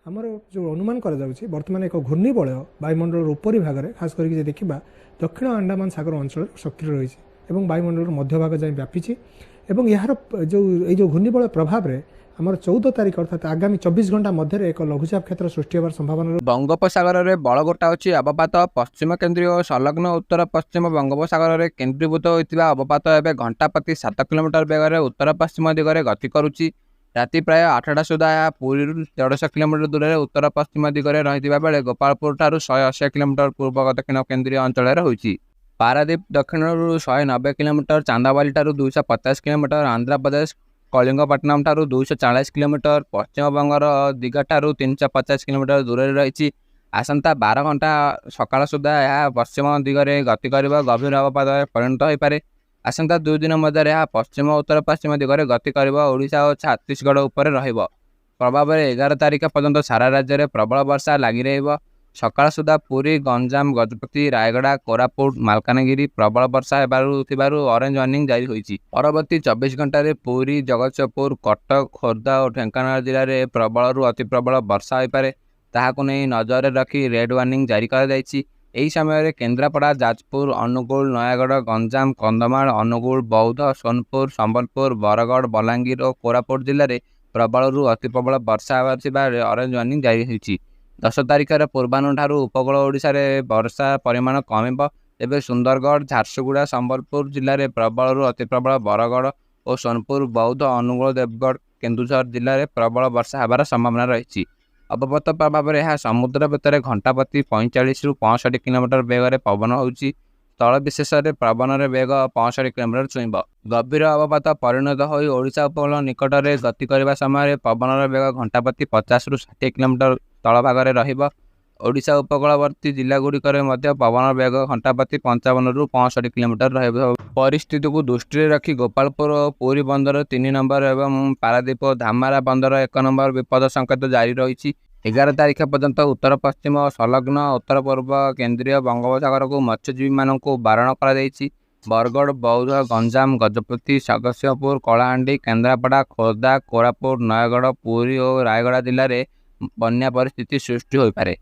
आमर जो अनुमान बर्तमान एक घूर्णिबलय वायुमंडल उपरी भाग में खास करके देखा दक्षिण अंडमान सागर अंचल सक्रिय रही है वायुमंडल मध्य भाग जाए व्यापी और यार जो घूर्णिबलय प्रभाव में आमर 14 तारीख अर्थात आगामी 24 घंटा मध्य एक लघुचाप क्षेत्र सृष्टि होवार संभावना। बंगोपसागर में बलगोटा अच्छी अवपात पश्चिम केन्द्रीय और संलग्न उत्तर पश्चिम बंगोपसागर में केन्द्रीभूत होता अवपात एवं घंटा प्रति 7 किलोमीटर बेगर उत्तर पश्चिम दिगरे गति करुच्ची। राति प्राय 8टा सुधा यह पुरी 150 किलोमीटर दूर में उत्तर पश्चिम दिगरे रही बेले गोपालपुर ठारू 180 किलोमीटर पूर्व दक्षिण केन्द्रीय अंचल होती। पारादीप दक्षिण 190 किलोमीटर, चांदाबाली ठारू 250 किलोमीटर, आंध्र प्रदेश कलिंगपट्टनम ठारू 240 किलोमीटर, पश्चिम बंगर दिघा ठारू 350 किलोमीटर दूर रही। आसंता 12 घंटा सकाळ सुधा यह पश्चिम दिगरे गति कर गभीर अवपात परिणत हो पारे। आसंता 2 दिन मध्य यह पश्चिम उत्तर पश्चिम दिगरे गति कर ओडिशा और छत्तीसगढ़ उपर रहिबो। प्रभाव 11 तारीख पर्यंत सारा राज्य में प्रबल वर्षा लगी रहिबो। सकाळ सुधा पुरी, गंजाम, गजपति, रायगड़ा, कोरापुट, मालकानगिरी प्रबल वर्षा होबारु ऑरेंज वार्निंग जारी होईची। परवर्ती 24 घंटा पुरी, जगतसिंहपुर, कटक, खोर्धा और ढेंकानाल जिले में प्रबल अति प्रबल वर्षा हो पारे। ताहाकु नहीं नजर रखी रेड वार्निंग जारी कर जायछि। एही समय केन्द्रापड़ा, जाजपुर, अनुगुल, नयागढ़, गंजाम, कंधमाल, अनुगुल, बौद्ध, सोनपुर, संबलपुर, बरगढ़, बलांगीर और कोरापुट जिले में प्रबल अति प्रबल वर्षा ऑरेंज वार्निंग जारी होईछि। 10 तारीख पूर्वाह्न उपकूल ओडिशा रे वर्षा परिमाण कमिब। तेबे सुंदरगढ़, झारसुगुड़ा, संबलपुर जिले में प्रबल अति प्रबल, बरगढ़ और सोनपुर, बौद्ध, अनुगुल, देवगढ़, केन्दुझर जिले में प्रबल वर्षा होबार संभावना रही। अवपात प्रभाव में यह समुद्र भितर घंटा प्रति 45 ରୁ 65 किलोमीटर बेगर पवन होउची। स्थल विशेष में पवन बेग 65 किलोमीटर छुईब। गभीर अवपात परिणत हो ओडिशा उपकूल निकट में गति करने समय पवन बेग घंटा प्रति 50 ରୁ 60 किलोमीटर तल भाग में ओडिशा उपकूलवर्ती जिलागुड़िक पवन बेग घंटा प्रति 55 ରୁ 65 किलोमीटर रहिबो। परिस्थिति को दृष्टि रखी गोपालपुर और पुरी बंदर 3 नंबर एवं पारादीप और धामारा बंदर 1 नंबर विपद संकेत जारी रही। 11 तारीख पर्यंत उत्तर पश्चिम और संलग्न उत्तर पूर्व केन्द्रीय बंगोपसागर को मत्स्यजीवी मानक बारण कर। बरगढ़, बौद्ध, गंजाम, गजपति, जगतसिंहपुर, कलाहांडी, केन्द्रापड़ा, खोर्धा, कोरापुट, नयागढ़, पुरी और रायगड़ा जिले में बन्या परिस्थिति सृष्टि हो पारे।